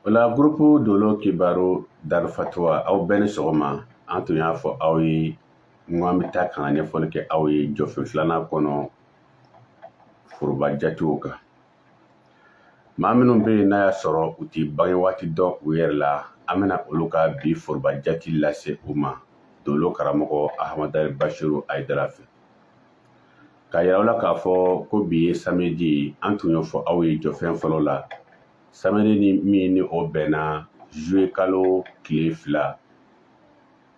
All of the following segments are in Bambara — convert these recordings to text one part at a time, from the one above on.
La groupe Dolo Kibaru Darfatua aw bɛɛ ni sɔgɔma an tun y'a fɔ aw ye n ko an bɛ taa kan ka ɲɛfɔli kɛ aw ye jɔfɛ filanan kɔnɔ foroba jatew kan. Maa minnu bɛ yen n'a y'a sɔrɔ u ti bange waati dɔn u yɛrɛ la an bɛna olu ka bi foroba jati lase u ma Dolo karamɔgɔ Ahamadu Bashiru Ayidara fɛ. K'a yira aw la k'a fɔ ko bi ye samedi an tun y'o fɔ aw ye jɔfɛn fɔlɔ la. Samedi ni min ni o bɛnna juillet kalo tile 2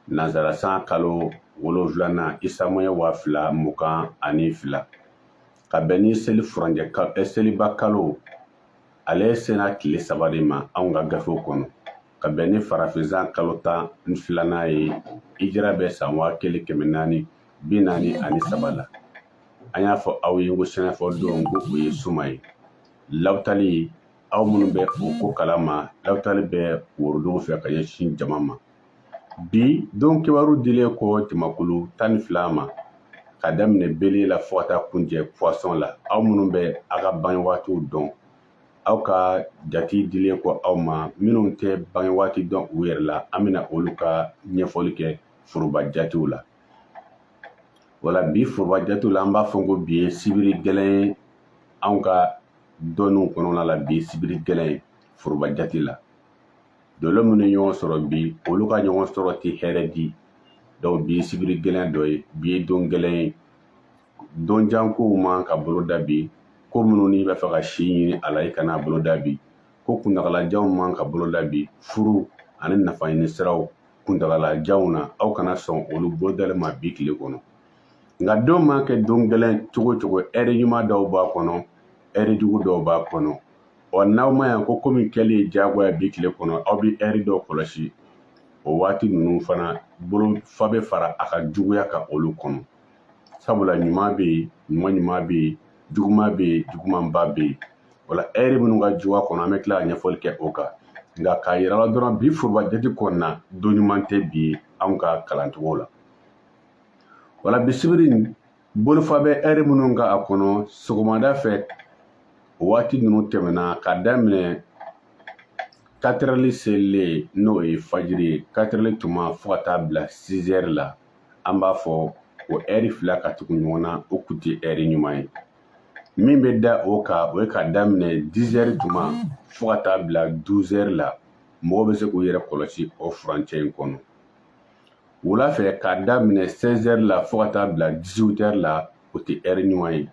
nanzarasan kalo 7 isamoye 2022 ka bɛn ni seli furanjɛ seliba kalo ale sena tile 3 de ma anw ka gafew kɔnɔ ka bɛn ni farafinzan kalo 12 ye hijira bɛ san 1443 la. An y'a fɔ aw ye ko sɛnɛfɔ don ko o ye suma ye lawtali aw minnu bɛ o ko kalama lawtali bɛ worodugu fɛ ka ɲɛsin jama ma. Bi don kibaru dilen ko jamakulu 12 ma ka daminɛ bele la fo ka taa kuncɛ poisson la aw minnu bɛ aw ka bange waatiw dɔn aw ka jati dilen ko aw ma minnu tɛ bange waati dɔn u yɛrɛ la an bɛna olu ka ɲɛfɔli kɛ foroba jatew la. Wala bi foroba jatew la an b'a fɔ ko bi ye sibiri gɛlɛn anw ka dɔnniw kɔnɔna la bi sibiri gɛlɛn foroba jate la. Dolo minnu ɲɔgɔn sɔrɔ bi olu ka ɲɔgɔn sɔrɔ tɛ hɛrɛ di donc bi sibiri gɛlɛn dɔ ye bi ye don gɛlɛn ye don jankow man ka bolo da bi ko minnu n'i b'a fɛ ka si ɲini a la i kana bolo da bi ko kuntagalajanw man ka bolo da bi furu ani nafa ɲini siraw kuntagalajanw na aw kana sɔn olu bolodalen ma bi tile kɔnɔ. Nka don man kɛ don gɛlɛn cogo cogo ɛri ɲuman dɔw b'a kɔnɔ ɛri jugu dɔw b'a kɔnɔ. N'aw ma yan ko komi kɛli ye diyagoya bi tile kɔnɔ aw bɛ ɛri dɔw kɔlɔsi o waati ninnu fana bolo fa bɛ fara a ka juguya ka olu kɔnɔ. Sabula ɲuman bɛ yen ɲuman bɛ yen juguman bɛ yen jugumanba bɛ yen. Wala ɛri minnu ka juguya kɔnɔ an bɛ tila ka ɲɛfɔli kɛ o kan. Nka k'a yira la dɔrɔn bi foroba jate kɔnɔna don ɲuman tɛ bi anw ka kalancogo la. Wala bi sibiri bolofa bɛ ɛri minnu ka a kɔnɔ sɔgɔmada fɛ waati ninnu tɛmɛna ka daminɛ 4 heures selilen n'o ye fajiri ye 4 heures tuma fo ka taa bila 6 heures la an b'a fɔ o ɛri 2 ka tugu ɲɔgɔn na o tun tɛ ɛri ɲuman ye. Min bɛ da o kan o ye ka daminɛ 10 heures tuma fo ka taa bila 12 heures la mɔgɔw bɛ se k'u yɛrɛ kɔlɔsi o furancɛ in kɔnɔ. Wula fɛ ka daminɛ 16 heures la fo ka taa bila 18 heures la o tɛ ɛri ɲuman ye.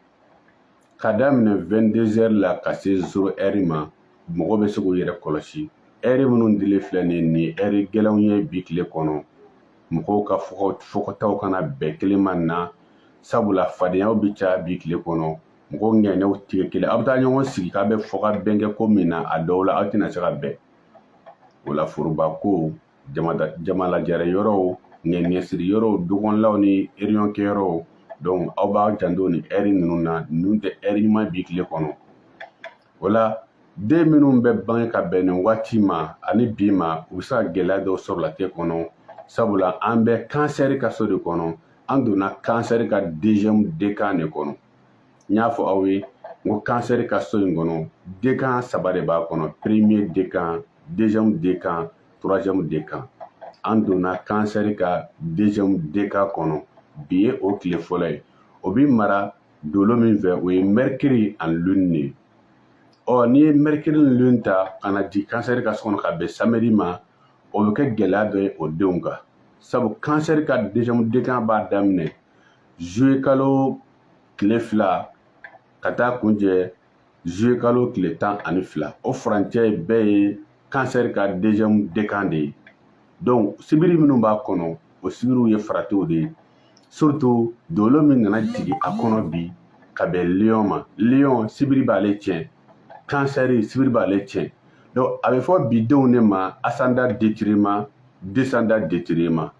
Ka daminɛ 22 heures la ka se 0 heure ma mɔgɔw bɛ se k'u yɛrɛ kɔlɔsi. Ɛri minnu dilen filɛ nin ye ɛri gɛlɛnw ye bi tile kɔnɔ mɔgɔw ka fɔkɔtaw kana bɛn kelen ma na sabula fadenyaw bɛ caya bi tile kɔnɔ mɔgɔw ŋɛɲɛw tigɛ kelen aw bɛ taa ɲɔgɔn sigi k'a bɛ fɔ ka bɛn kɛ ko min na a dɔw la aw tɛna se ka bɛn. O la foroba ko jama lajɛrɛ yɔrɔw ŋɛniɲɛsiri yɔrɔw dukɔnɔlaw ni réunion kɛ yɔrɔw donc aw b'a janto ni ɛri ninnu na ninnu tɛ ɛri ɲuman bi tile kɔnɔ. O la den minnu bɛ bange ka bɛn nin waati ma ani bi ma u bɛ se ka gɛlɛya dɔw sɔrɔ latigɛ kɔnɔ sabula an bɛ kansɛri ka so de kɔnɔ an donna kansɛri ka deuxième décan de kɔnɔ. N y'a fɔ aw ye n ko kansɛri ka so in kɔnɔ décan 3 de b'a kɔnɔ premier décan deuxième décan troisième décan. An donna kansɛri ka deuxième décan kɔnɔ bi ye o tile fɔlɔ ye o bi mara dolo min fɛ o ye mercure and lune de ye. N'i ye mercure ni lune ta ka na di kansɛri ka so kɔnɔ ka bɛn samedi ma o bɛ kɛ gɛlɛya dɔ ye o denw kan sabu kansɛri ka deuxième décan b'a daminɛ juillet kalo tile 2 ka taa kuncɛ juillet kalo tile 12 o furancɛ bɛɛ ye kansɛri ka deuxième décan de ye. Donc sibiri minnu b'a kɔnɔ o sibiriw ye faratiw de ye surtout dolo min nana jigin a kɔnɔ bi ka bɛn lion ma lion sibiri b'ale tiɲɛ kansɛri sibiri b'ale tiɲɛ. Donc a bɛ fɔ bi denw de ma ascendant détruisement descendant détruisement.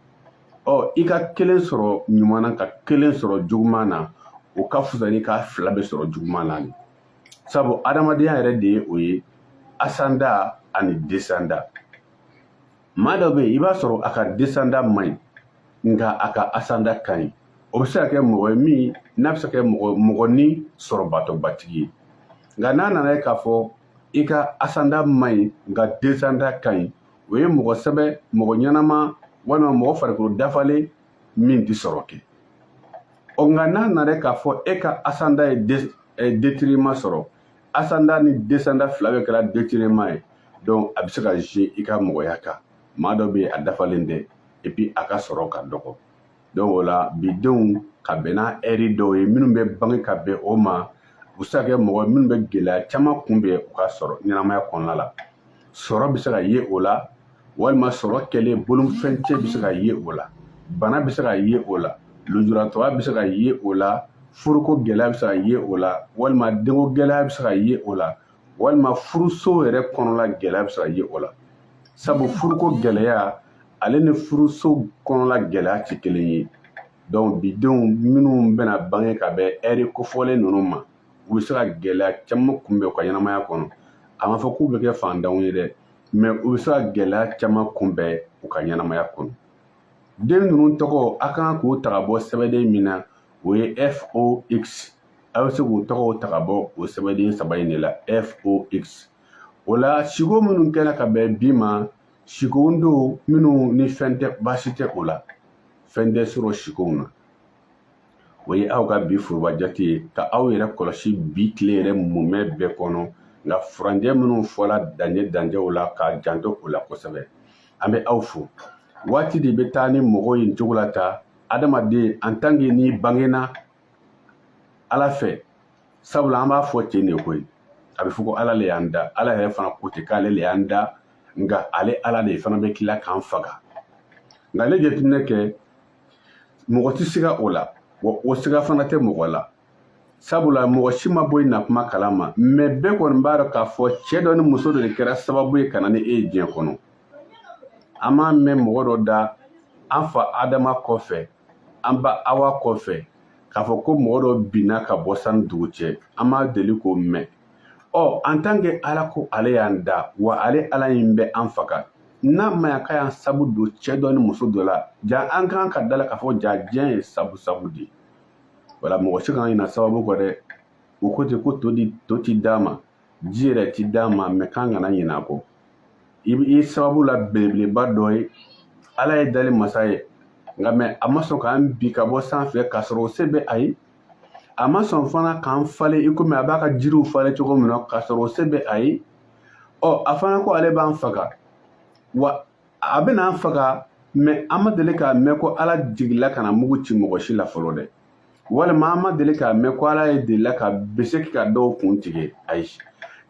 I ka kelen sɔrɔ ɲuman na ka kelen sɔrɔ juguman na o ka fisa ni ka 2 bɛ sɔrɔ juguman na. Sabu adamadenya yɛrɛ de ye o ye ascendant ani descendant. Maa dɔ bɛ yen i b'a sɔrɔ a ka descendant man ɲi nka a ka ascendant ka ɲi. O bɛ se ka kɛ mɔgɔ ye min n'a bɛ se ka kɛ mɔgɔ ni sɔrɔbatɔbatigi ye. Nka n'a nana ye k'a fɔ i ka asanda man ɲi nka desanda ka ɲi o ye mɔgɔ sɛbɛ mɔgɔ ɲɛnama walima mɔgɔ farikolo dafalen min tɛ sɔrɔ kɛ o nka n'a nana k'a fɔ e ka asanda ye détriment sɔrɔ asanda ni desanda fila bɛ kɛra détriment ye donc a bɛ se ka jouer i ka mɔgɔya kan maa dɔ bɛ yen a dafalen tɛ et puis a ka sɔrɔ ka dɔgɔ donc o la bidenw ka bɛn n'a ɛri dɔw ye minnu bɛ bange ka bɛn o ma u bɛ se ka kɛ mɔgɔ minnu bɛ gɛlɛya caman kunbɛn u ka sɔrɔ ɲɛnamaya kɔnɔna la sɔrɔ bɛ se ka ye o la walima sɔrɔ kɛlen bolofɛncɛ bɛ se ka ye o la bana bɛ se ka ye o la lujuratɔya bɛ se ka ye o la furuko gɛlɛya bɛ se ka ye o la walima denko gɛlɛya bɛ se ka ye o la walima furuso yɛrɛ kɔnɔla gɛlɛya bɛ se ka ye o la sabu furuko gɛlɛya ale ni furuso kɔnɔla gɛlɛya tɛ kelen ye donc bidenw minnu bɛna bange ka bɛn ɛri kofɔlen ninnu ma u bɛ se ka gɛlɛya caman kunbɛn u ka ɲɛnamaya kɔnɔ a ma fɔ k'u bɛ kɛ fantanw ye dɛ mais u bɛ se ka gɛlɛya caman kunbɛn u ka ɲɛnamaya kɔnɔ den ninnu tɔgɔ a kan k'o ta ka bɔ sɛbɛden min na o ye FOX a bɛ se k'o tɔgɔw ta ka bɔ o sɛbɛden saba in de la FOX o la siko minnu kɛra ka bɛn bi ma sikow don minnu ni fɛn tɛ baasi tɛ o la fɛn tɛ sɔrɔ sikow na o ye aw ka bi foroba jate ye ka aw yɛrɛ kɔlɔsi bi tile yɛrɛ mumɛ bɛɛ kɔnɔ nka furanjɛ minnu fɔla danjɛw la k'a janto o la kosɛbɛ an bɛ aw fo waati de bɛ taa ni mɔgɔw ye nin cogo la ta adamaden en tant que n'i bangena ala fɛ sabula an b'a fɔ ten de koyi a bɛ fɔ ko ala le y'an da ala yɛrɛ fana ko ten k'ale le y'an da nka ale ala de fana bɛ tila k'an faga nka ale jateminɛ kɛ mɔgɔ tɛ siga o la wa o siga fana tɛ mɔgɔ la sabula mɔgɔ si ma bɔ i na kuma kalama mais bɛɛ kɔni b'a dɔn k'a fɔ cɛ dɔ ni muso dɔ de kɛra sababu ye ka na ni e ye diɲɛ kɔnɔ an m'a mɛn mɔgɔ dɔ da an fa adama kɔfɛ an ba awa kɔfɛ k'a fɔ ko mɔgɔ dɔ binna ka bɔ sani dugu cɛ an m'a deli k'o mɛn en tant que ala ko ale y'an da wa ale ala in bɛ an faga n'a ma ɲa k'a y'an sabu don cɛ dɔ ni muso dɔ la ja an kan ka da la k'a fɔ ja diɲɛ ye sabu de wala mɔgɔ si kan ɲina sababu kɔ dɛ o ko ten ko to ti d'a ma ji yɛrɛ ti d'a ma mɛ kan kana ɲina a kɔ i sababu la belebeleba dɔ ye ala ye dali masa ye nka mɛ a ma sɔn k'an bi ka bɔ sanfɛ k'a sɔrɔ o se bɛ a ye a ma sɔn fana k'an falen i komi a b'a ka jiriw falen cogo min na k'a sɔrɔ o se bɛ a ye a fana ko ale b'an faga wa a bɛna an faga mɛ an ma deli k'a mɛn ko ala jigila ka na mugu ci mɔgɔ si la fɔlɔ dɛ walima an ma deli k'a mɛn ko ala ye delila ka bese ka dɔw kun tigɛ ayi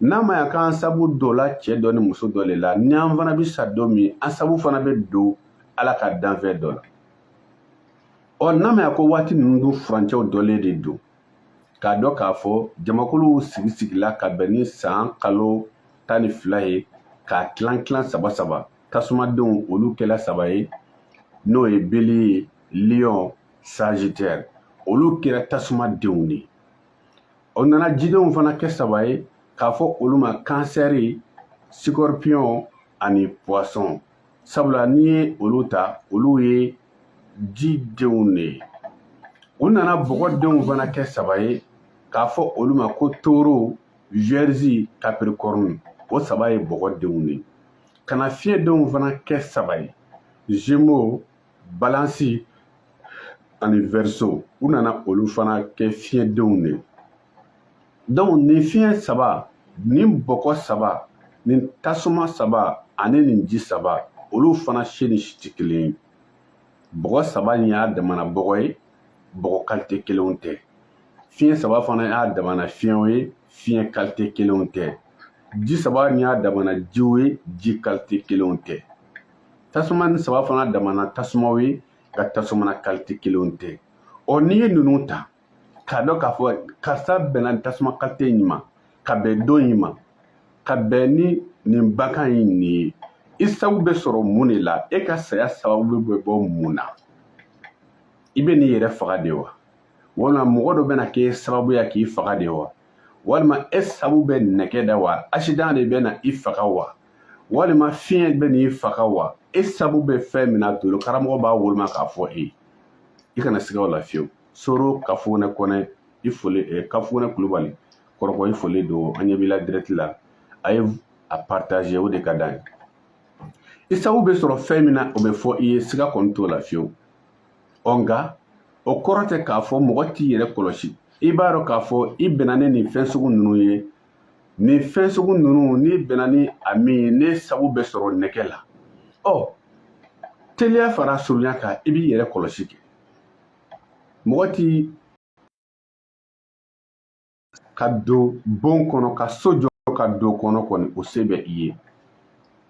n'a ma ya k'an sabu dɔ la cɛ dɔ ni muso dɔ le la ni an fana bɛ sa don min an sabu fana bɛ don ala ka danfɛn dɔ la n'a ma ya ko waati ninnu dun furancɛw dɔlen de don k'a dɔn k'a fɔ jamakuluw sigila ka bɛn ni san kalo 12 ye k'a tilan saba tasumadenw olu kɛla 3 ye n'o ye beli ye lion sagittaire olu kɛra tasumadenw de o nana jidenw fana kɛ 3 ye k'a fɔ olu ma kansɛri scorpion ani poisson sabula n'i ye olu ta olu ye jidenw de ye u nana bɔgɔdenw fana kɛ 3 ye k'a fɔ olu ma ko taureau vierge capricorne o 3 ye bɔgɔdenw de kana fiɲɛdenw fana kɛ 3 ye gémeaux balance ani verseau u nana olu fana kɛ fiɲɛdenw de donc nin fiɲɛ 3 nin bɔgɔ 3 nin tasuma 3 ani nin ji 3 olu fana si ni si tɛ kelen ye bɔgɔ 3 nin y'a damana bɔgɔ ye bɔgɔ qualité kelenw tɛ fiɲɛ 3 fana y'a damana fiɲɛw ye fiɲɛ qualité kelenw tɛ ji 3 nin y'a damana jiw ye ji qualité kelenw tɛ tasuma ni 3 fana damana tasumaw ye ka tasuma na qualité kelenw tɛ n'i ye ninnu ta k'a dɔn k'a fɔ karisa bɛnna ni tasuma qualité in ma ka bɛn don in ma ka bɛn ni nin bakan in nin ye i sabu bɛ sɔrɔ mun de la e ka saya sababu bɛ bɔ mun na i bɛ n'i yɛrɛ faga de wa walima mɔgɔ dɔ bɛna k'e sababu ya k'i faga de wa walima e sababu bɛ nɛgɛ da wa accident de bɛ na i faga wa walima fiɲɛ bɛ n'i faga wa e sababu bɛ fɛn min na tolo karamɔgɔ b'a woloma k'a fɔ e i kana siga o la fiyewu soro kafunɛ kɔnɛ i foli kafunɛ kulubali kɔrɔkɔ i foli don an ɲɛ b'i la direct la a partager o de ka d'an ye i sabu bɛ sɔrɔ fɛn min na o bɛ fɔ i ye siga kɔni t'o la fiyewu nka o kɔrɔ tɛ k'a fɔ mɔgɔ t'i yɛrɛ kɔlɔsi i b'a dɔn k'a fɔ i bɛnna ni nin fɛn sugu ninnu ye nin fɛn sugu ninnu n'i bɛnna ni a min ye ne sabu bɛ sɔrɔ nɛgɛ la teliya fara surunya kan i b'i yɛrɛ kɔlɔsi kɛ mɔgɔ t'i ka don bon kɔnɔ ka so jɔ ka don kɔnɔ kɔni o se bɛ i ye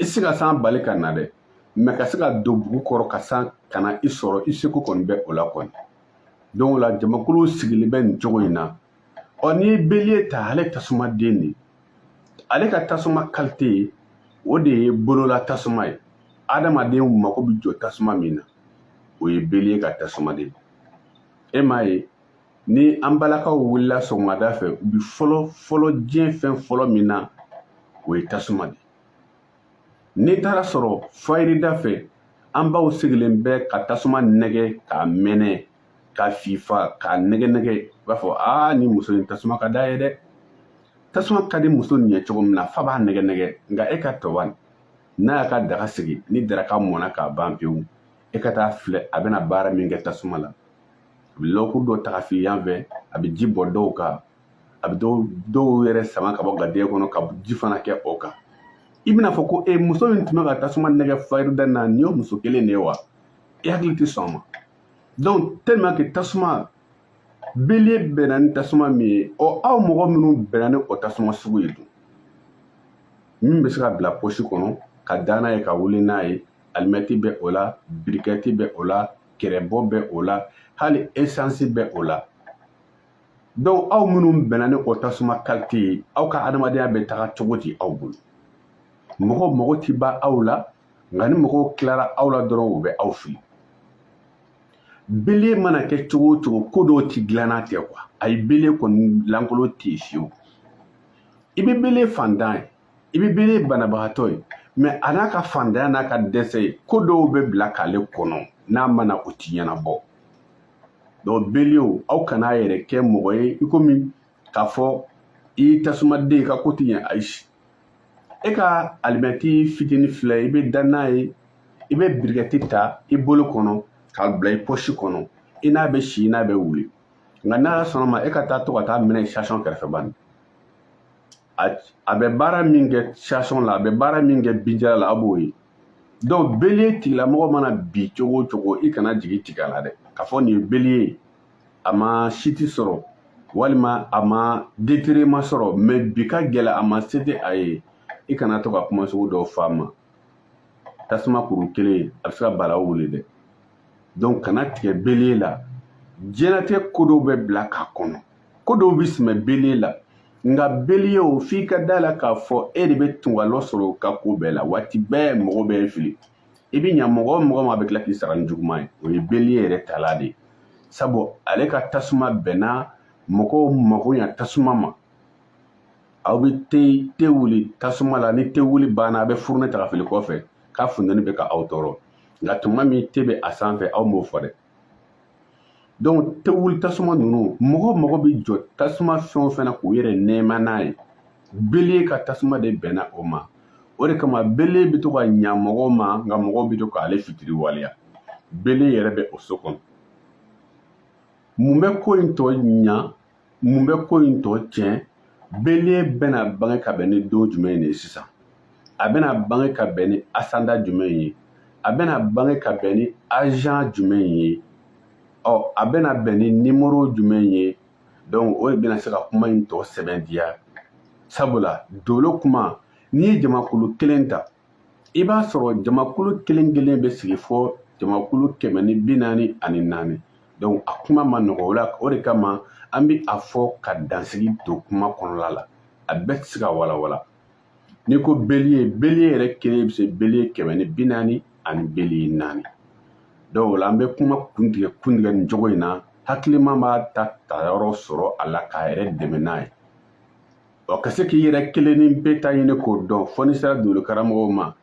i se ka san bali ka na dɛ mɛ ka se ka don bugu kɔrɔ ka san ka na i sɔrɔ i seko kɔni bɛ o la kɔni donc o la jamakulu sigilen bɛ nin cogo in na n'i ye belier ta ale tasuma den de ale ka tasuma qualité o de ye bolola tasuma ye adamaden mako bɛ jɔ tasuma min na o ye belier ka tasuma de e m'a ye ni an balakaw wulila sɔgɔmada fɛ u bi fɔlɔ diɲɛ fɛn fɔlɔ min na o ye tasuma de n'i taara sɔrɔ fayirida fɛ an baw sigilen bɛ ka tasuma nɛgɛ k'a mɛnɛ k'a fifa k'a nɛgɛ i b'a fɔ ni muso in tasuma ka d'a ye dɛ tasuma ka di muso nin ye cogo min na fa b'a nɛgɛ nka e ka tɔban n'a y'a ka daga sigi ni daraka mɔna k'a ban pewu e ka taa filɛ a bɛna baara min kɛ tasuma la a bɛ lɔkuru dɔ ta ka fili yan fɛ a bɛ ji bɔ dɔw kan a bɛ dɔw yɛrɛ sama ka bɔ gaden kɔnɔ ka ji fana kɛ o kan i bɛna fɔ ko muso min tun bɛ ka tasuma nɛgɛ fayirida na nin ye muso kelen de ye wa i hakili tɛ sɔn ma donc tellement que tasuma belier bɛnna ni tasuma min ye aw mɔgɔ minnu bɛnna ni o tasuma sugu ye dun min bɛ se ka bila poche kɔnɔ ka da n'a ye ka wuli n'a ye alimɛti bɛ o la birikɛti bɛ o la kɛrɛbɔ bɛ o la hali essence bɛ o la donc aw minnu bɛnna ni o tasuma qualité ye aw ka adamadenya bɛ taga cogo di aw bolo mɔgɔw mago tɛ ban aw la nka ni mɔgɔw tilara aw la dɔrɔn u bɛ aw fili belier mana kɛ cogo o cogo ko dɔw tɛ dilanna tɛ quoi ayi belier kɔni lankolon tɛ yen fiyewu i bɛ belier fantan ye i bɛ belier banabagatɔ ye mais a n'a ka fantanya n'a ka dɛsɛ ye ko dɔw bɛ bila k'ale kɔnɔ n'a mana o ti ɲɛnabɔ donc belier aw kana yɛrɛ kɛ mɔgɔ ye i komi k'a fɔ i ye tasumaden ka ko tɛ ɲɛ ayi e ka alimɛti fitinin filɛ i bɛ da n'a ye i bɛ birikɛti ta i bolo kɔnɔ k'a bila i poche kɔnɔ i n'a bɛ si i n'a bɛ wuli nka n'a sɔnna ma e ka taa to ka taa minɛ station kɛrɛfɛ bani a bɛ baara min kɛ station la a bɛ baara min kɛ binjala la a b'o ye donc belier tigilamɔgɔ mana bi cogo o cogo i kana jigi tigɛ a la dɛ k'a fɔ nin ye belier ye a ma siti sɔrɔ walima a ma déterrement sɔrɔ mais bi ka gɛlɛ a ma se tɛ a ye i kana to ka kuma sugu dɔw f'a ma tasuma kuru kelen a bɛ se ka balawu wuli dɛ donc kana tigɛ belier la diɲɛlatigɛ ko dɔw bɛ bila k'a kɔnɔ ko dɔw bɛ sɛmɛ belier la nka belier o f'i ka da la k'a fɔ e de bɛ tungalɔ sɔrɔ ka ko bɛɛ la waati bɛɛ mɔgɔ bɛ fili i bɛ ɲa mɔgɔ o mɔgɔ ma a bɛ tila k'i sara ni juguman ye o ye belier yɛrɛ tala de ye sabu ale ka tasuma bɛnna mɔgɔw mako ɲa tasuma ma aw bɛ te wuli tasuma la ni te wuli banna a bɛ furunɛ ta ka fili kɔfɛ k'a funtɛni bɛ ka aw tɔɔrɔ nka tuma min te bɛ a sanfɛ aw m'o fɔ dɛ donc te wuli tasuma ninnu mɔgɔ bɛ jɔ tasuma fɛn o fɛn na k'u yɛrɛ nɛɛma n'a ye belier ka tasuma de bɛnna o ma o de kama belier bɛ to ka ɲa mɔgɔw ma nka mɔgɔw bɛ to k'ale fitiri waleya belier yɛrɛ bɛ o so kɔnɔ mun bɛ ko in tɔ ɲa mun bɛ ko in tɔ tiɲɛ belier bɛna bange ka bɛn ni don jumɛn de ye sisan a bɛna bange ka bɛn ni asanda jumɛn ye a bɛna bange ka bɛn ni agent jumɛn ye a bɛna bɛn ni numéro jumɛn ye donc o de bɛna se ka kuma in tɔ sɛbɛntiya sabula dolo kuma n'i ye jamakulu kelen ta i b'a sɔrɔ jamakulu kelen kelen bɛ sigi fɔ jamakulu 144 donc a kuma ma nɔgɔ o la o de kama an bɛ a fɔ ka dansigi don kuma kɔnɔla la a bɛɛ tɛ se ka walawala n'i ko belier yɛrɛ kelen bɛ se belier 144 belier 4 donc o la an bɛ kuma kuntigɛ nin cogo in na hakilima b'a ta yɔrɔ sɔrɔ a la k'a yɛrɛ dɛmɛ n'a ye ka se k'i yɛrɛ kelen ni bɛɛ ta ɲini k'o dɔn fɔ ni sera dogolo karamɔgɔw ma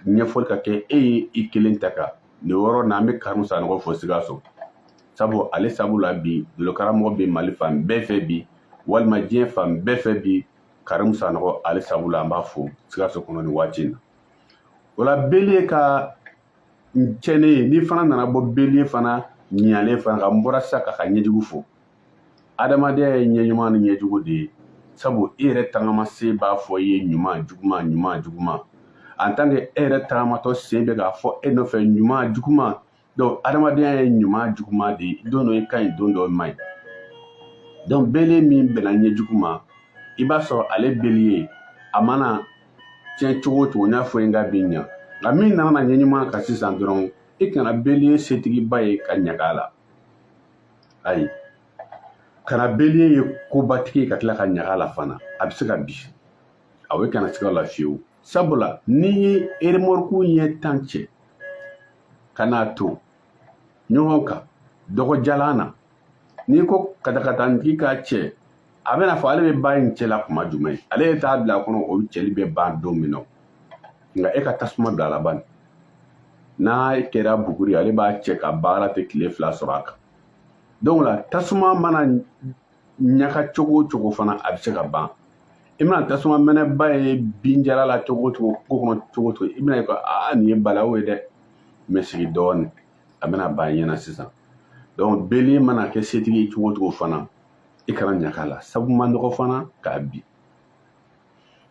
ɲɛfɔli ka kɛ e ye i kelen ta kan nin yɔrɔ na an bɛ Karimu Sanogo fɔ Sikaso sabu ale sabu la bi dogolo karamɔgɔ bɛ Mali fan bɛɛ fɛ bi walima diɲɛ fan bɛɛ fɛ bi Karim Sanogo ale sabula an b'a fo Sikaso kɔnɔ ni waati in na. O la Belie ka cɛnni ye ni fana nana bɔ Belie fana ɲalen fana ka n bɔra sisan ka ɲɛjugu fo. Adamadenya ye ɲɛɲuman ni ɲɛjugu de ye. Sabu e yɛrɛ tagama se b'a fɔ i ye ɲuman juguman en tant que e yɛrɛ tagamatɔ sen bɛ k'a fɔ e nɔfɛ ɲuman juguman. Donc adamadenya ye ɲuman juguman de ye. Don dɔ i ka ɲi don dɔ i man ɲi. Donc Belie min bɛnna ɲɛjugu ma i b'a sɔrɔ ale Belie a mana tiɲɛ cogo o cogo n'a fɔ n ka bi ɲa nka min nana na ɲɛɲuman kan sisan dɔrɔn i kana Belie setigiba ye ka ɲaga la ayi kana Belie ye kobatigi ye ka tila ka ɲaga la fana a bɛ se ka bi a bɛ kana siga la fiyewu sabula n'i ye eremɔruku ɲɛ 10 cɛ ka n'a to ɲɔgɔn kan dɔgɔjalan na n'i ko katakatantigi k'a cɛ a bɛna fɔ ale bɛ ba in cɛ la kuma jumɛn ale ye t'a bila kɔnɔ o cɛli bɛ ban don min na nka e ka tasuma bila la ban n'a kɛra buguri ale b'a cɛ ka baara tɛ tile 2 sɔrɔ a kan donc la tasuma mana ɲaga cogo o cogo fana a bɛ se ka ban i mana tasuma mɛnɛba ye binjala la cogo o cogo ko kɔnɔ cogo o cogo i bɛna ye ko nin ye balawu ye dɛ mɛ sigi dɔɔnin a bɛna ban ɲɛna sisan donc Belie mana kɛ setigi ye cogo o cogo fana i kana ɲaga la sabu man nɔgɔ fana k'a bi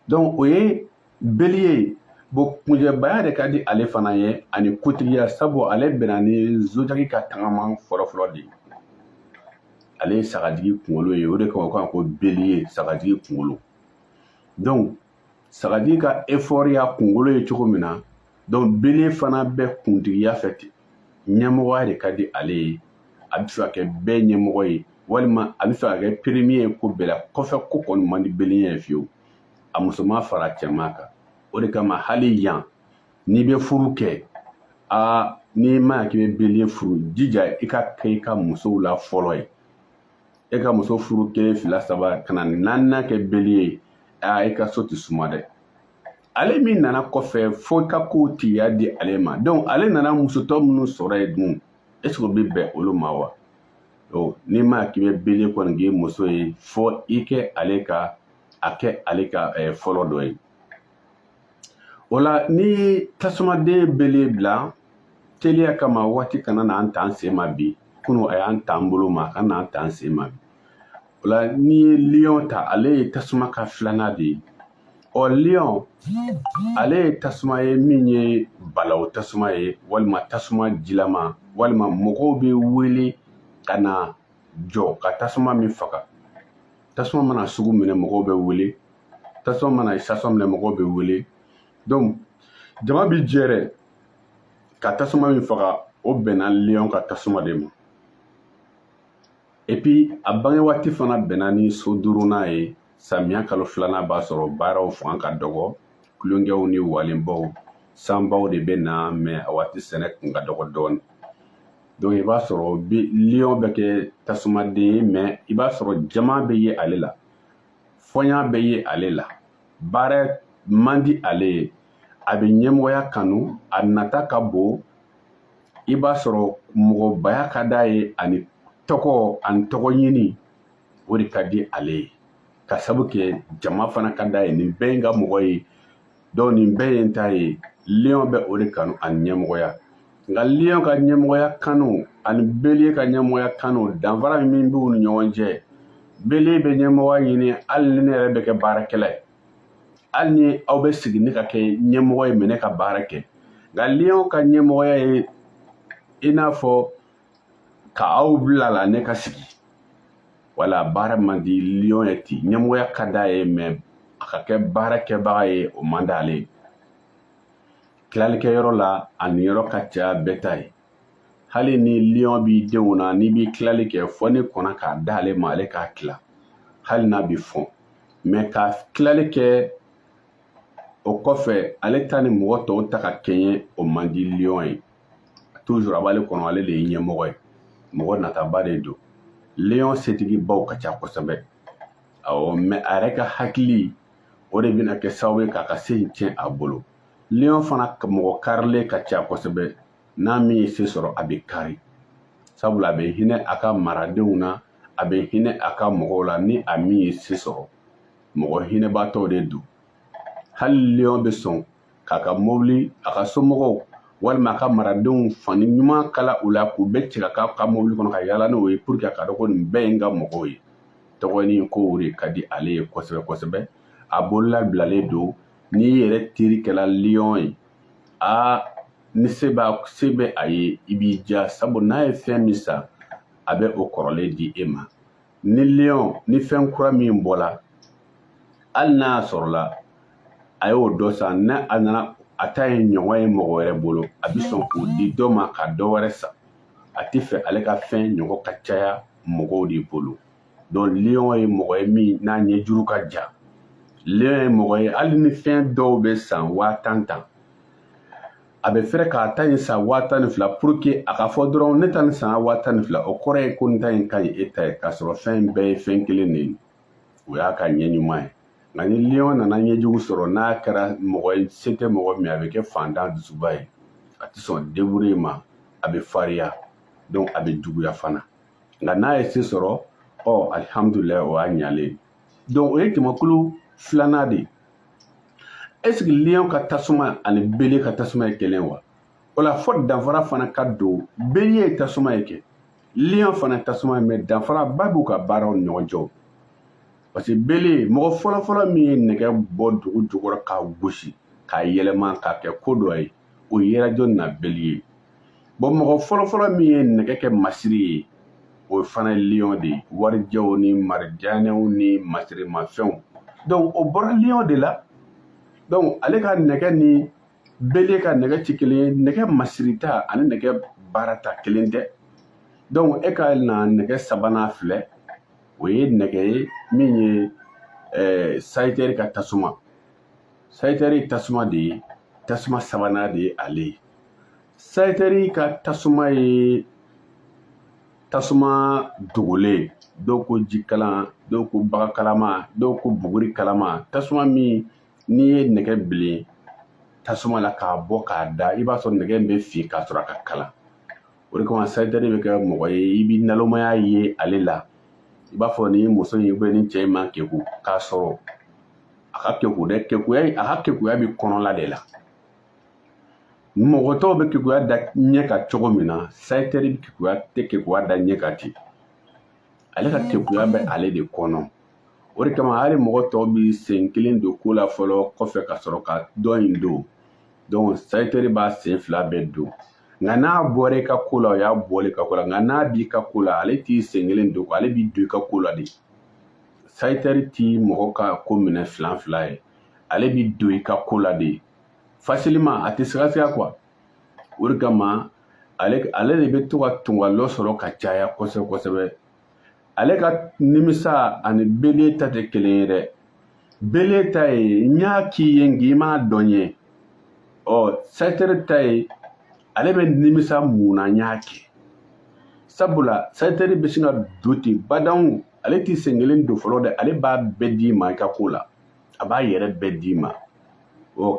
donc o ye Belie bon kunjɛbaya de ka di ale fana ye ani kotigiya sabu ale bɛnna ni Zodiac ka tagama fɔlɔfɔlɔ de ye ale ye sagadigi kunkolo ye o de kama ko ko Belie sagadigi kunkolo donc sagadigi ka effort y'a kunkolo ye cogo min na donc Belie fana bɛ kuntigiya fɛ ten ɲɛmɔgɔya de ka di ale ye a bɛ fɛ ka kɛ bɛɛ ɲɛmɔgɔ ye walima a bɛ fɛ ka kɛ premier ye ko bɛɛ la kɔfɛ ko kɔni man di Belie ye fiyewu a musoman fara cɛman kan o de kama hali yan n'i bɛ furu kɛ n'i ma k'i bɛ Belie furu jija i ka kɛ i ka musow la fɔlɔ ye e ka muso furu 1 2 3 kana 4nan kɛ Belie ye i ka so tɛ suma dɛ ale min nana kɔfɛ fo i ka kow tigiya di ale ma donc ale nana musotɔ minnu sɔrɔ yen dun est ce que o bɛ bɛn olu ma wa n'i ma k'i bɛ Belie kɔni k'i muso ye fo i kɛ ale ka fɔlɔ dɔ ye o la ni tasumaden Belie bila teliya kama waati kana n'an ta an sen ma bi kunu a y'an ta an bolo ma ka n'an ta an sen ma bi o la n'i ye Lion ta ale ye tasuma ka 2nan de ye Lion ale ye tasuma ye min ye balawu tasuma ye walima tasuma jilama walima mɔgɔw bɛ wele ka na jɔ ka tasuma min faga tasuma mana sugu minɛ mɔgɔw bɛ wele tasuma mana sasɔn minɛ mɔgɔw bɛ wele donc jama bi jɛrɛ ka tasuma min faga o bɛnna Lion ka tasuma de ma et puis a bange waati fana bɛnna ni so 5nan ye samiya kalo 2nan b'a sɔrɔ baaraw fanga ka dɔgɔ kulonkɛw ni walenbaw sanbaw de bɛ na mais a waati sɛnɛ kun ka dɔgɔ dɔɔnin donc i b'a sɔrɔ Lion bɛ kɛ tasumaden ye mais i b'a sɔrɔ jama bɛ ye ale la fɔnya bɛ ye ale la baara man di ale ye a bɛ ɲɛmɔgɔya kanu a nata ka bon i b'a sɔrɔ mɔgɔbaya ka d'a ye ani tɔgɔ ɲini o de ka di ale ye ka sabu kɛ jama fana ka d'a ye nin bɛɛ ye n ka mɔgɔ ye donc nin bɛɛ ye n ta ye Lion bɛ o de kanu ani ɲɛmɔgɔya nka Lion ka ɲɛmɔgɔya kanu ani Belie ka ɲɛmɔgɔya kanu danfara min b'u ni ɲɔgɔn cɛ Belie bɛ ɲɛmɔgɔya ɲini hali ni ne yɛrɛ bɛ kɛ baarakɛla ye hali ni aw bɛ sigi ne ka kɛ ɲɛmɔgɔ ye mais ne ka baara kɛ nka Lion ka ɲɛmɔgɔya ye i n'a fɔ ka aw bila la ne ka sigi wala baara man di Lion ye ten ɲɛmɔgɔya ka d'a ye mais a ka kɛ baarakɛbaga ye o man d'ale ye tilalikɛyɔrɔ la a niyɔrɔ ka ca bɛɛ ta ye hali ni Lion b'i denw na n'i b'i tilali kɛ fɔ ni kɔnna k'a d'ale ma ale k'a tila hali n'a bɛ fɔn mais ka tilali kɛ o kɔfɛ ale ta ni mɔgɔ tɔw ta ka kɛɲɛ o man di Lion ye toujours a b'ale kɔnɔ ale de ye ɲɛmɔgɔ ye mɔgɔ nataba de don Lion setigibaw ka ca kosɛbɛ mais a yɛrɛ ka hakili o de bɛna kɛ sababu ye k'a ka se in tiɲɛ a bolo Lion fana mɔgɔ karilen ka ca kosɛbɛ n'a min ye se sɔrɔ a bɛ kari sabula a bɛ hinɛ a ka maradenw na a bɛ hinɛ a ka mɔgɔw la ni a min ye se sɔrɔ mɔgɔ hinɛbaatɔw de don hali lion bɛ sɔn k'a ka mobili a ka somɔgɔw walima a ka maradenw fani ɲuman kala u la k'u bɛ cɛ ka mobili kɔnɔ ka yaala n'o ye pour que a ka dɔn ko nin bɛɛ ye n ka mɔgɔw ye tɔgɔnin ko de ka di ale ye kosɛbɛ kosɛbɛ a bolola bilalen don n'i yɛrɛ teri kɛla lion ye ni se bɛ a ye i b'i ja sabu n'a ye fɛn min san a bɛ o kɔrɔlen di e ma ni lion ni fɛn kura min bɔla hali n'a sɔrɔla a y'o dɔ san n'a a nana a ta ye ɲɔgɔn ye mɔgɔ wɛrɛ bolo a bɛ sɔn k'o di dɔ ma ka dɔ wɛrɛ san a tɛ fɛ ale ka fɛn ɲɔgɔn ka caya mɔgɔw de bolo donc lion ye mɔgɔ ye min n'a ɲɛjuru ka ja lion ye mɔgɔ ye hali ni fɛn dɔw bɛ san 10,000 a bɛ fɛrɛ k'a ta in san 12,000 pour que a ka fɔ dɔrɔn ne ta nin san 12,000 o kɔrɔ ye ko nin ta in ka ɲi e ta ye k'a sɔrɔ fɛn bɛɛ ye fɛn kelen de ye o y'a ka ɲɛ ɲuman ye nka ni lion nana ɲɛjugu sɔrɔ n'a kɛra mɔgɔ ye se tɛ mɔgɔ min a bɛ kɛ fantan dusuba ye a tɛ sɔn débrouiller ma a bɛ fariya donc a bɛ juguya fana nka n'a ye se sɔrɔ alihamudulila o y'a ɲalen donc o ye jamakulu filanan de est-ce que lion ka tasuma ani bele ka tasuma ye kelen wa o la fɔ danfara fana ka don bele ye tasuma ye kɛ lion fana tasuma ye mais danfara ba b'u ka baaraw ni ɲɔgɔn cɛ parce que bele mɔgɔ fɔlɔfɔlɔ min ye nɛgɛ bɔ dugu jukɔrɔ k'a gosi k'a yɛlɛma k'a kɛ ko dɔ ye o yera jɔn na bele ye bon mɔgɔ fɔlɔfɔlɔ min ye nɛgɛ kɛ masiri ye o fana ye lion de ye warijɛw ni marijanɛw ni masirimafɛnw donc o bɔra lion de la donc ale ka nɛgɛ ni bele ka nɛgɛ tɛ kelen ye nɛgɛ masirita ani nɛgɛ baarata kelen tɛ donc e ka na nɛgɛ sabanan filɛ o ye nɛgɛ ye min ye sayitɛri ka tasuma sayitɛri tasuma de ye tasuma sabanan de ye ale ye sayitɛri ka tasuma ye tasuma dogolen dɔw ko jikalan dɔw ko bagakalama dɔw ko buguri kalama tasuma min n'i ye nɛgɛ bilen tasuma la k'a bɔ k'a da i b'a sɔrɔ nɛgɛ in bɛ fin k'a sɔrɔ a ka kalan o de kama sayitɛri bɛ kɛ mɔgɔ ye i bɛ nalomaya ye ale la i b'a fɔ ni muso in ni cɛ in ma keku k'a sɔrɔ a ka keku dɛ a ka kekuya bɛ kɔnɔla de la mɔgɔ tɔw bɛ kekuya da ɲɛ ka cogo min na sayitɛri tɛ kekuya da ɲɛ ka ten ale ka kekuya bɛ ale de kɔnɔ o de kama hali mɔgɔ tɔw bɛ sen kelen don ko la fɔlɔ kɔfɛ ka sɔrɔ ka dɔ in don donc sayitɛri b'a sen fila bɛɛ don nka n'a bɔra i ka ko la o y'a bɔli ka ko la nka n'a b'i ka ko la ale t'i sen kelen don ale b'i don i ka ko la de sayitɛri t'i mɔgɔ ka ko minɛ fila fila ye ale b'i don i ka ko la de facilement a tɛ siga quoi o de kama ale de bɛ to ka tungalɔ sɔrɔ ka caya kosɛbɛ kosɛbɛ ale ka nimisa ani bele ta tɛ kelen ye dɛ bele ta ye n y'a k'i ye nk'i m'a dɔn ye sayitɛri ta ye ale bɛ nimisa mun na n y'a kɛ sabula sayitɛri bɛ sin ka don ten badawu ale t'i sen kelen don fɔlɔ dɛ ale b'a bɛɛ d'i ma i ka ko la a b'a yɛrɛ bɛɛ d'i ma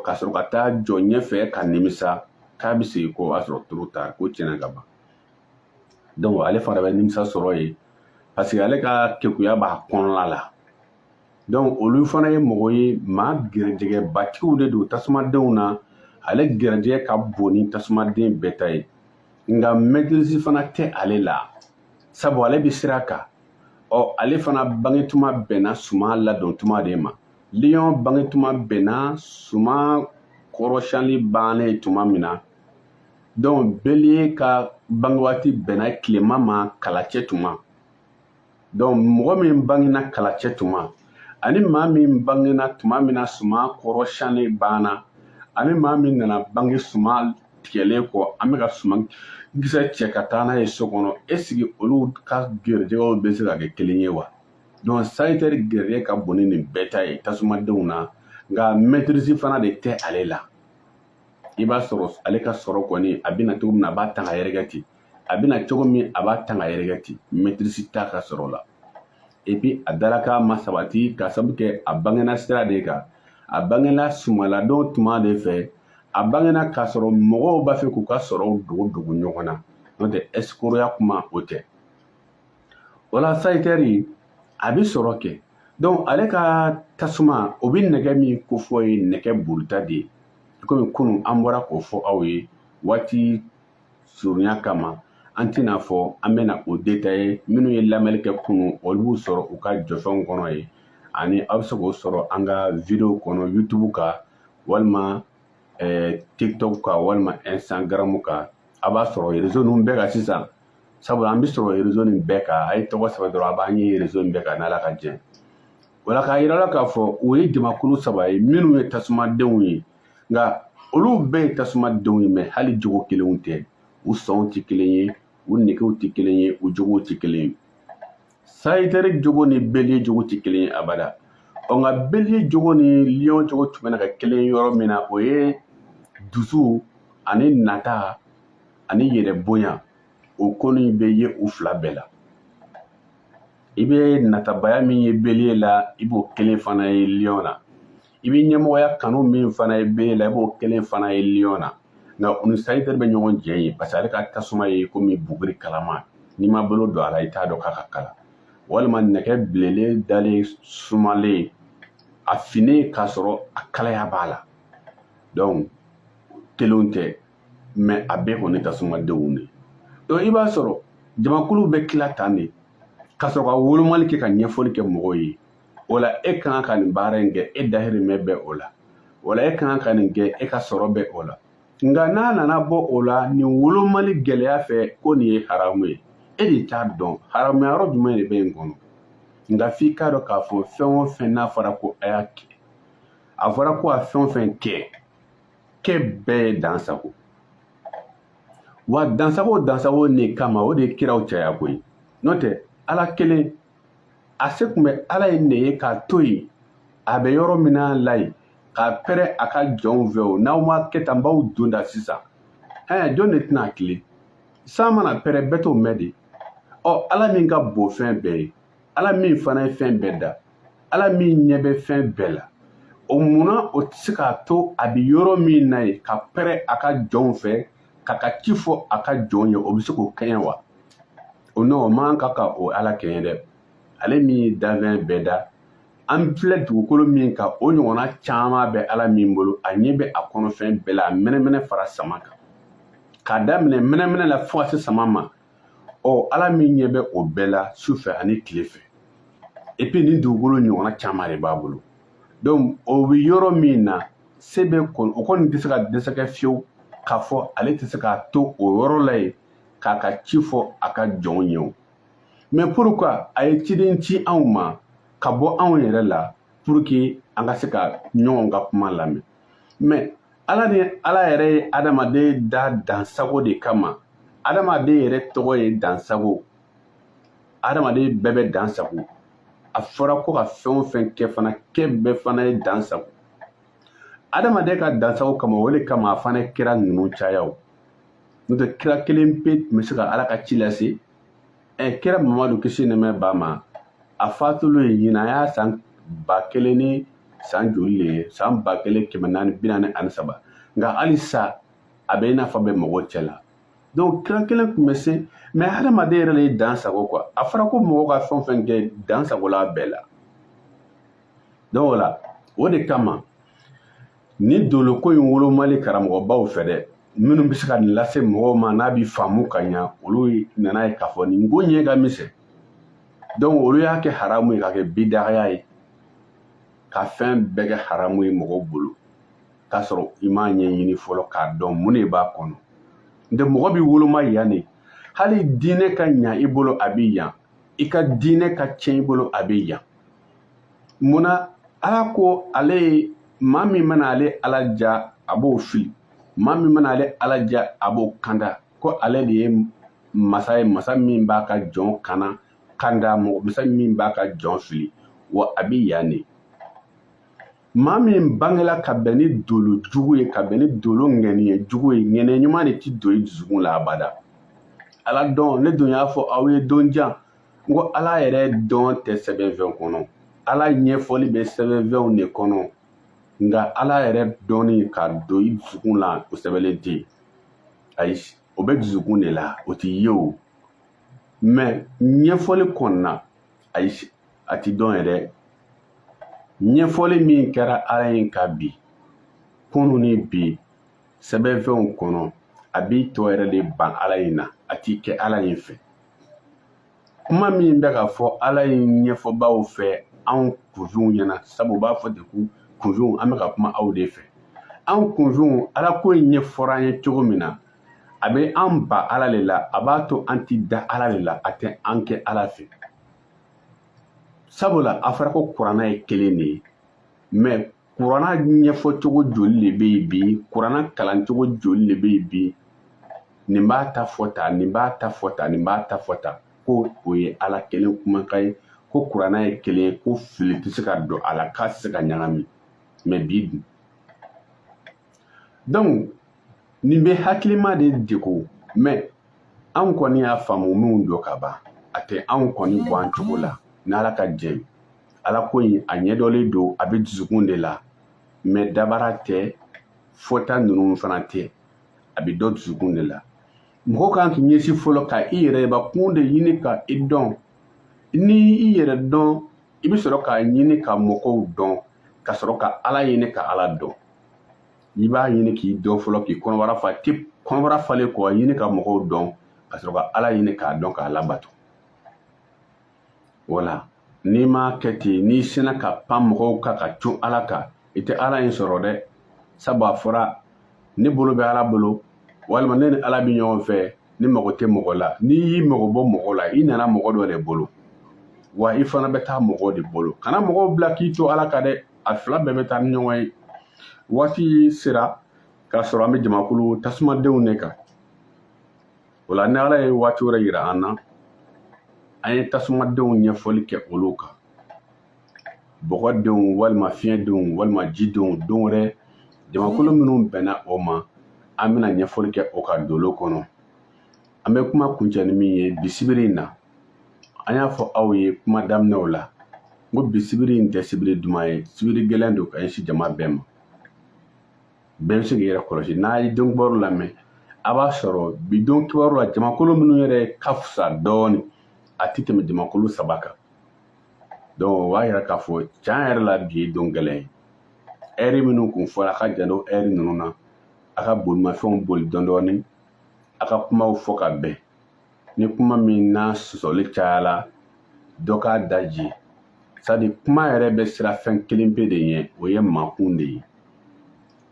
ka sɔrɔ ka taa jɔ ɲɛfɛ ka nimisa k'a bɛ segin kɔ o y'a sɔrɔ trop tard ko tiɲɛna ka ban donc ale fana bɛ nimisa sɔrɔ yen parce que ale ka kekuya b'a kɔnɔna la donc olu fana ye mɔgɔ ye maa gɛrɛjɛgɛbatigiw de don tasumadenw na ale gɛrɛjɛgɛ ka bon ni tasumaden bɛɛ ta ye nka maîtrise fana tɛ ale la sabu ale bɛ sira kan ale fana bangetuma bɛnna suma ladon tuma de ma lion bangetuma bɛnna suma kɔrɔsiyɛnli bannen tuma min na donc bele ka bangewaati bɛnna tilema ma kalacɛ tuma donc mɔgɔ min bangena kalacɛ tuma ani maa min bangena tuma min na suma kɔrɔsiyɛnli banna ani maa min nana bange suma tigɛlen kɔ an bɛ ka suma kisɛ cɛ ka taa n'a ye so kɔnɔ est-ce que olu ka gɛrɛjɛgɛw bɛ se ka kɛ kelen ye wa donc sayitɛri gɛrɛjɛgɛ ka bon ni nin bɛɛ ta ye tasumadenw na nka maîtrise fana de tɛ ale la i b'a sɔrɔ ale ka sɔrɔ kɔni a bɛna cogo min na a b'a tan ka yɛrɛkɛ ten a bɛna cogo min a b'a tan ka yɛrɛkɛ ten maîtrise t'a ka sɔrɔ la et puis a dalaka ma sabati ka sabu kɛ a bangena sira de kan a bangena sumaladon tuma de fɛ a bangena k'a sɔrɔ mɔgɔw b'a fɛ k'u ka sɔrɔw dogo ɲɔgɔn na n'o tɛ escroya kuma o tɛ o la sayitɛri a bɛ sɔrɔ kɛ donc ale ka tasuma o bɛ nɛgɛ min ko fɔ ye nɛgɛ buruta de ye komi kunun an bɔra k'o fɔ aw ye waati surunya kama an tɛna fɔ an bɛna o détaillé minnu ye lamɛnni kɛ kunun olu b'u sɔrɔ u ka jɔfɛnw kɔnɔ ye ani aw bɛ se k'o sɔrɔ an ka video kɔnɔ YouTube kan walima TikTok kan walima Instagram kan a b'a sɔrɔ réseau ninnu bɛɛ kan sisan sabula an bɛ sɔrɔ réseau nin bɛɛ kan a ye tɔgɔ sɛbɛn dɔrɔn a b'an ye réseau nin bɛɛ kan n'Ala ka jɛ wala k'a yira la k'a fɔ o ye jamakulu 3 ye minnu ye tasumadenw ye nka olu bɛɛ ye tasumadenw ye mɛ hali jogo kelenw tɛ u sɔnw tɛ kelen ye u negew tɛ kelen ye u jogow tɛ kelen ye sayitɛri jogo ni beliye jogo tɛ kelen ye abada nka beliye jogo ni lion jogo tun bɛna kɛ kelen yɔrɔ min na o ye dusu ani nata ani yɛrɛ bonya o ko nin bɛ ye u fila bɛɛ la i bɛ natabaya min ye beliye la i b'o kelen fana ye lion na i bɛ ɲɛmɔgɔya kanu min fana ye beliye la i b'o kelen fana ye lion na nka u ni sayitɛri bɛ ɲɔgɔn jɛ ye parce que ale ka tasuma ye komi buguri kalama n'i ma bolo don a la i t'a dɔn k'a ka kala walima nɛgɛ bilelen dalen sumalen a finen k'a sɔrɔ a kalaya b'a la donc kelenw tɛ mɛ a bɛɛ kɔni tasumadenw de donc i b'a sɔrɔ jamakulu bɛ tila tan de ka sɔrɔ ka wolomali kɛ ka ɲɛfɔli kɛ mɔgɔw ye o la e kan ka nin baara in kɛ e dahirimɛ bɛ o la wala e kan ka nin kɛ e ka sɔrɔ bɛ o la nka n'a nana bɔ o la nin wolomali gɛlɛya fɛ ko nin ye haramu ye e de t'a dɔn haramuya yɔrɔ jumɛn de bɛ yen kɔnɔ nka f'i k'a dɔn k'a fɔ fɛn o fɛn n'a fɔra ko a y'a kɛ a fɔra ko a fɛn o fɛn kɛ bɛɛ ye dansago wa dansago ne kama o de ye kiraw caya koyi n'o tɛ ala kelen a se tun bɛ ala ye ne ye k'a to yen a bɛ yɔrɔ min na la yen k'a pɛrɛ a ka jɔnw fɛ o n'aw ma kɛ tan n b'aw don da sisan jɔn de tɛna tile san mana pɛrɛ bɛɛ t'o mɛn de ala min ka bon fɛn bɛɛ ye ala min fana ye fɛn bɛɛ da ala min ɲɛ bɛ fɛn bɛɛ la o munna o tɛ se k'a to a bɛ yɔrɔ min na yen ka pɛrɛ a ka jɔnw fɛ k'a ka ci fɔ a ka jɔn ye o bɛ se k'o kɛɲɛ wa o non man ka o ala kɛɲɛ dɛ ale min ye danfɛn bɛɛ da an filɛ dugukolo min kan o ɲɔgɔnna caman bɛ ala min bolo a ɲɛ bɛ a kɔnɔfɛn bɛɛ la a mɛnɛmɛnɛ fara sama kan k'a daminɛ mɛnɛmɛnɛ la fo ka se sama ma ala min ɲɛ bɛ o bɛɛ la sufɛ ani tile fɛ et puis nin dugukolo ɲɔgɔnna caman de b'a bolo donc o bɛ yɔrɔ min na se bɛ o kɔni tɛ se ka dɛsɛ kɛ fiyewu k'a fɔ ale tɛ se k'a to o yɔrɔ la yen k'a ka ci fɔ a ka jɔnw ye o mais pourquoi a ye ciden ci anw ma ka bɔ anw yɛrɛ la pour que an ka se ka ɲɔgɔn ka kuma lamɛn mais ala yɛrɛ ye adamaden da dansago de kama adamaden yɛrɛ tɔgɔ ye dansago adamaden bɛɛ bɛ dansago a fɔra ko ka fɛn o fɛn kɛ fana kɛ bɛɛ fana ye dansago adamaden ka dansago kama o de kama a fana ye kira ninnu caya o n'o tɛ kira kelen pe tun bɛ se ka ala ka ci lase kira mamadu kisi ni nɛɛma b'a ma a fatulo ye ɲinan a y'a san 1000 ni san joli le ye san 1443 nka halisa a bɛ i n'a fɔ bɛ mɔgɔw cɛ la donc kira kelen tun bɛ se mais adamaden yɛrɛ de ye dansago quoi a fɔra ko mɔgɔw ka fɛn o fɛn kɛ dansago la bɛɛ la donc o la o de kama ni doloko in wolomali karamɔgɔbaw fɛ dɛ minnu bɛ se ka nin lase mɔgɔw ma n'a bɛ faamu ka ɲa olu nana ye k'a fɔ nin ko ɲɛ ka misɛn donc olu y'a kɛ haramu ye k'a kɛ bidagaya ye ka fɛn bɛɛ kɛ haramu ye mɔgɔw bolo k'a sɔrɔ i m'a ɲɛɲini fɔlɔ k'a dɔn mun de b'a kɔnɔ nka mɔgɔ bɛ woloma yan de hali diinɛ ka ɲa i bolo a bɛ yan i ka diinɛ ka tiɲɛ i bolo a bɛ yan munna ala ko ale ye maa min mana ale ala ja a b'o fili maa min mana ale ala ja a b'o kanda ko ale de ye masa ye masa min b'a ka jɔn kana kanda masa min b'a ka jɔn fili wa a bɛ yan de maa min bangela ka bɛn ni dolo jugu ye ka bɛn ni dolo ŋɛniɲɛ jugu ye ŋɛniɲɛ ɲuman de tɛ don i dusukun la abada ala dɔn ne dun y'a fɔ aw ye don jan n ko ala yɛrɛ dɔn tɛ sɛbɛnfɛn kɔnɔ ala ɲɛfɔli bɛ sɛbɛnfɛnw de kɔnɔ nka ala yɛrɛ dɔnni ka don i dusukun la o sɛbɛnlen tɛ yen ayi o bɛ dusukun de la o tɛ ye o mɛ ɲɛfɔli kɔnɔna ayi a tɛ dɔn yɛrɛ ɲɛfɔli min kɛra ala in ka bi kunu ni bi sɛbɛnfɛnw kɔnɔ a b'i tɔ yɛrɛ de ban ala in na a t'i kɛ ala in fɛ kuma min bɛ ka fɔ ala in ɲɛfɔbaw fɛ anw kunfinw ɲɛna sabu u b'a fɔ de ko kunfinw an bɛ ka kuma aw de fɛ anw kunfinw ala ko in ɲɛfɔra an ye cogo min na a bɛ an ba ala de la a b'a to an ti da ala de la a tɛ an kɛ ala fɛ sabula a fɔra ko kuranna ye kelen de ye mɛ kuranna ɲɛfɔcogo joli de bɛ yen bi kuranna kalancogo joli de bɛ yen bi nin b'a ta fɔ tan nin b'a ta fɔ tan nin b'a ta fɔ tan ko o ye ala kelen kumakan ye ko kuranna ye kelen ye ko fili tɛ se ka don a la k'a tɛ se ka ɲagami mɛ bi dun donc nin bɛ hakilima de degun mɛ anw kɔni y'a faamu minnu don ka ban a tɛ anw kɔni bɔ an cogo la ni ala ka jɛ ala ko in a ɲɛdɔlen don a bɛ dusukun de la mɛ dabara tɛ fɔta ninnu fana tɛ a bɛ dɔ dusukun de la mɔgɔ kan k'i ɲɛsin fɔlɔ ka i yɛrɛbakun de ɲini ka i dɔn ni i yɛrɛ dɔn i bɛ sɔrɔ k'a ɲini ka mɔgɔw dɔn ka sɔrɔ ka ala ɲini ka ala dɔn i b'a ɲini k'i dɔn fɔlɔ k'i kɔnɔbara fa tɛ kɔnɔbara falen kɔ ɲini ka mɔgɔw dɔn ka sɔrɔ ka ala ɲini k'a dɔn k'a labato wala n'i ma kɛ ten n'i sinna ka pan mɔgɔw kan ka cun ala kan i tɛ ala in sɔrɔ dɛ sabu a fɔra ne bolo bɛ ala bolo walima ne ni ala bɛ ɲɔgɔn fɛ ne mago tɛ mɔgɔ la n'i y'i mago bɔ mɔgɔ la i nana mɔgɔ dɔ de bolo wa i fana bɛ taa mɔgɔ de bolo kana mɔgɔw bila k'i to ala kan dɛ a fila bɛɛ bɛ taa ni ɲɔgɔn ye waati sera k'a sɔrɔ an bɛ jamakulu tasumadenw ne kan o la ni ala ye waati wɛrɛ yira an na an ye tasumadenw ɲɛfɔli kɛ olu kan bɔgɔdenw walima fiɲɛdenw walima jidenw don wɛrɛ jamakulu minnu bɛnna o ma an bɛna ɲɛfɔli kɛ o ka dolo kɔnɔ an bɛ kuma kuncɛ ni min ye bisibiri in na an y'a fɔ aw ye kuma daminɛw la n ko bisibiri in tɛ sibiri duman ye sibiri gɛlɛn don ka ɲɛsin jama bɛɛ ma bɛɛ bɛ se k'i yɛrɛ kɔlɔsi n'a ye don kibaru lamɛn a b'a sɔrɔ bi don kibaru la jamakulu minnu yɛrɛ ka fisa dɔɔni a tɛ tɛmɛ jamakulu 3 kan donc o b'a yira k'a fɔ tiɲɛ yɛrɛ la bi ye don gɛlɛn ye ɛri minnu kun fɔra a ka janto ɛri ninnu na a ka bolimafɛnw boli dɔɔni a ka kumaw fɔ ka bɛn ni kuma min n'a sɔsɔli cayala dɔ k'a daji sadi kuma yɛrɛ bɛ sira fɛn kelen pe de ɲɛ o ye makun de ye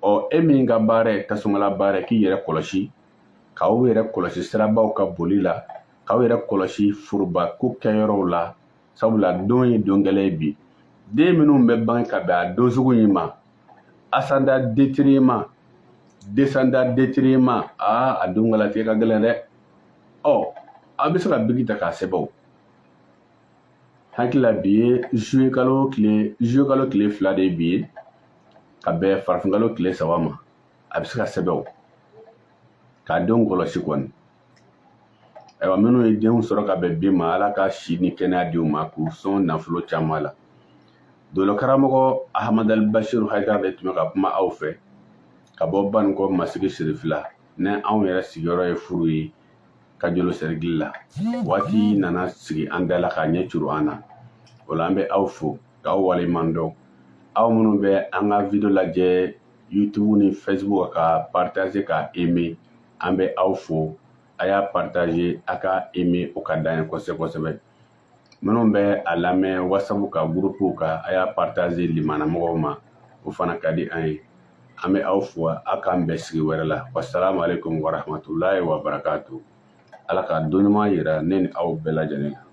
ɔ e min ka baara ye tasumala baara ye k'i yɛrɛ kɔlɔsi k'aw yɛrɛ kɔlɔsi sirabaw ka boli la k'aw yɛrɛ kɔlɔsi forobako kɛyɔrɔw la sabula don ye don gɛlɛn bi den minnu bɛ bange ka bɛn a don sugu in ma asanda détriment descenda détriment a don galatigɛ ka gɛlɛn dɛ ɔ a bɛ se ka bigi ta k'a sɛbɛn hakili la bi ye juillet kalo tile 2 de ye bi ye ka bɛn farafinkalo tile 3 ma a bɛ se ka sɛbɛn k'a denw kɔlɔsi kɔni ayiwa minnu ye denw sɔrɔ ka bɛn bi ma ala ka si ni kɛnɛya di u ma k'u sɔn nafolo caman la dolo karamɔgɔ ahamadu basiru hayidara de tun bɛ ka kuma aw fɛ ka bɔ banikɔ masigi sirifila ni anw yɛrɛ sigiyɔrɔ ye furu ye ka jolo sɛrigili la waati nana sigi an bɛɛ la k'a ɲɛ curu an na o la an bɛ aw fo k'aw waleɲuman dɔn aw minnu bɛ an ka video lajɛ YouTube ni Facebook ka partager ka aimer an bɛ aw fo a y'a partager a ka aimer o ka d'an ye kosɛbɛ kosɛbɛ minnu bɛ a lamɛn WhatsApp ka groupe ka a y'a partager limana mɔgɔw ma o fana ka di an ye an bɛ aw fo a k'an bɛn sigi wɛrɛ la wassalamu alaikum warahmatulahi wabarakatuh ala ka dɔnniman yira ne ni aw bɛɛ lajɛlen na